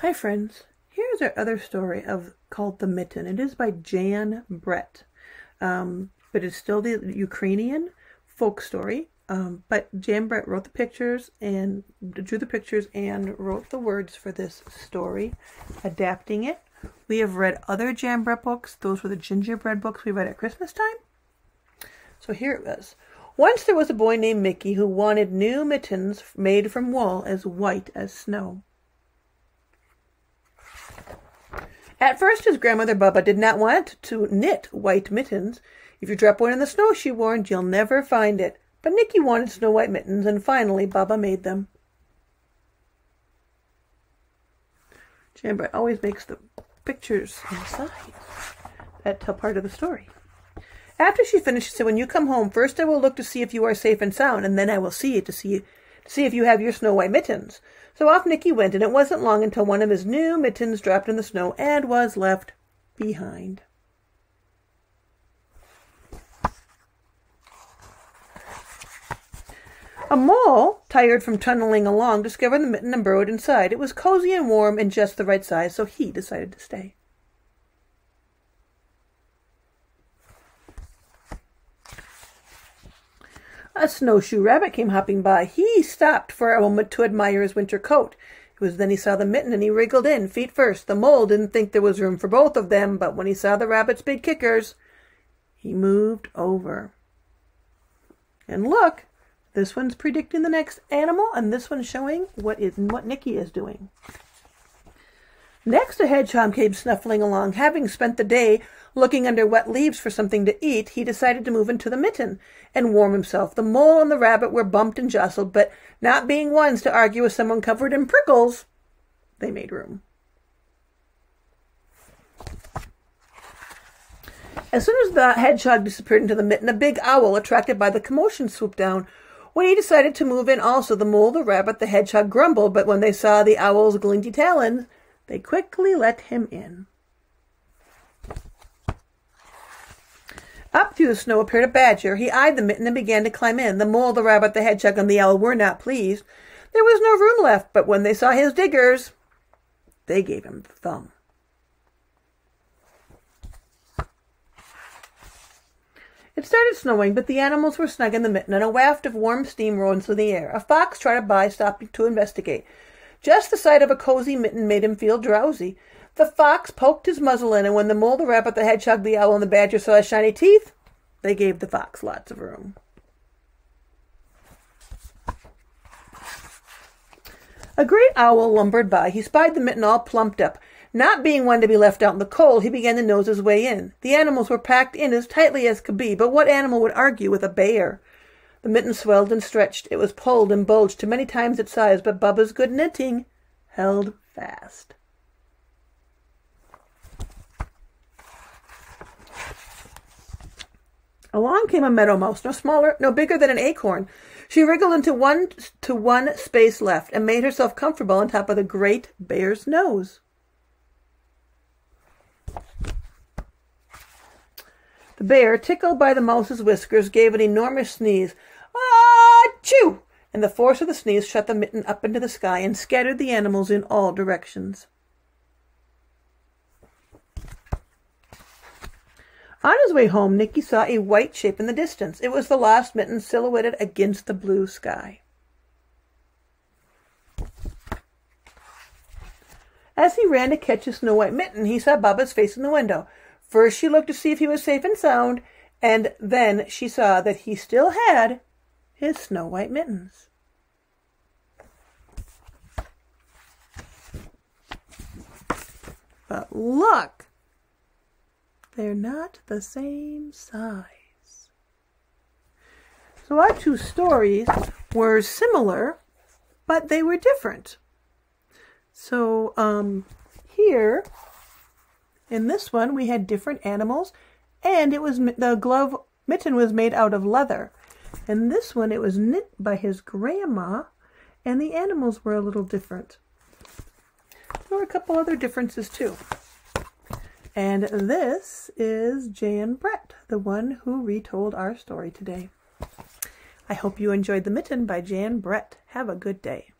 Hi friends, here's our other story called The Mitten. It is by Jan Brett, but it's still the Ukrainian folk story. But Jan Brett wrote the pictures and drew the pictures and wrote the words for this story, adapting it. We have read other Jan Brett books. Those were the gingerbread books we read at Christmas time. So here it was. Once there was a boy named Mickey who wanted new mittens made from wool as white as snow. At first, his grandmother Bubba did not want to knit white mittens. If you drop one in the snow, she warned, you'll never find it. But Nicky wanted snow white mittens, and finally Bubba made them. Jan Brett always makes the pictures on the side that tell part of the story. After she finished, she said, when you come home, first I will look to see if you are safe and sound, and then I will see you to see if you have your snow white mittens. So off Nicky went, and it wasn't long until one of his new mittens dropped in the snow and was left behind. A mole, tired from tunneling along, discovered the mitten and burrowed inside. It was cozy and warm and just the right size, so he decided to stay. A snowshoe rabbit came hopping by. He stopped for a moment to admire his winter coat. It was then he saw the mitten and he wriggled in, feet first. The mole didn't think there was room for both of them, but when he saw the rabbit's big kickers, he moved over. And look, this one's predicting the next animal, and this one's showing what Nicky is doing. Next, a hedgehog came snuffling along. Having spent the day looking under wet leaves for something to eat, he decided to move into the mitten and warm himself. The mole and the rabbit were bumped and jostled, but not being ones to argue with someone covered in prickles, they made room. As soon as the hedgehog disappeared into the mitten, a big owl, attracted by the commotion, swooped down. When he decided to move in also, the mole, the rabbit, the hedgehog grumbled, but when they saw the owl's glinty talons, they quickly let him in. Up through the snow appeared a badger. He eyed the mitten and began to climb in. The mole, the rabbit, the hedgehog, and the owl were not pleased. There was no room left, but when they saw his diggers, they gave him the thumb. It started snowing, but the animals were snug in the mitten, and a waft of warm steam rose through the air. A fox trotted by, stopping to investigate. Just the sight of a cozy mitten made him feel drowsy. The fox poked his muzzle in, and when the mole, the rabbit, the hedgehog, the owl, and the badger saw his shiny teeth, they gave the fox lots of room. A great owl lumbered by. He spied the mitten all plumped up. Not being one to be left out in the cold, he began to nose his way in. The animals were packed in as tightly as could be, but what animal would argue with a bear? The mitten swelled and stretched. It was pulled and bulged to many times its size, but Bubba's good knitting held fast. Along came a meadow mouse, no bigger than an acorn. She wriggled into one space left and made herself comfortable on top of the great bear's nose. The bear, tickled by the mouse's whiskers, gave an enormous sneeze. Achoo! And the force of the sneeze shot the mitten up into the sky and scattered the animals in all directions. On his way home, Nicky saw a white shape in the distance. It was the lost mitten silhouetted against the blue sky. As he ran to catch his snow white mitten, he saw Bubba's face in the window. First she looked to see if he was safe and sound, and then she saw that he still had his snow white mittens. But look! They're not the same size. So our two stories were similar, but they were different. So here, in this one, we had different animals, and it was the mitten was made out of leather. In this one, it was knit by his grandma, and the animals were a little different. There were a couple other differences too. And this is Jan Brett, the one who retold our story today. I hope you enjoyed The Mitten by Jan Brett. Have a good day.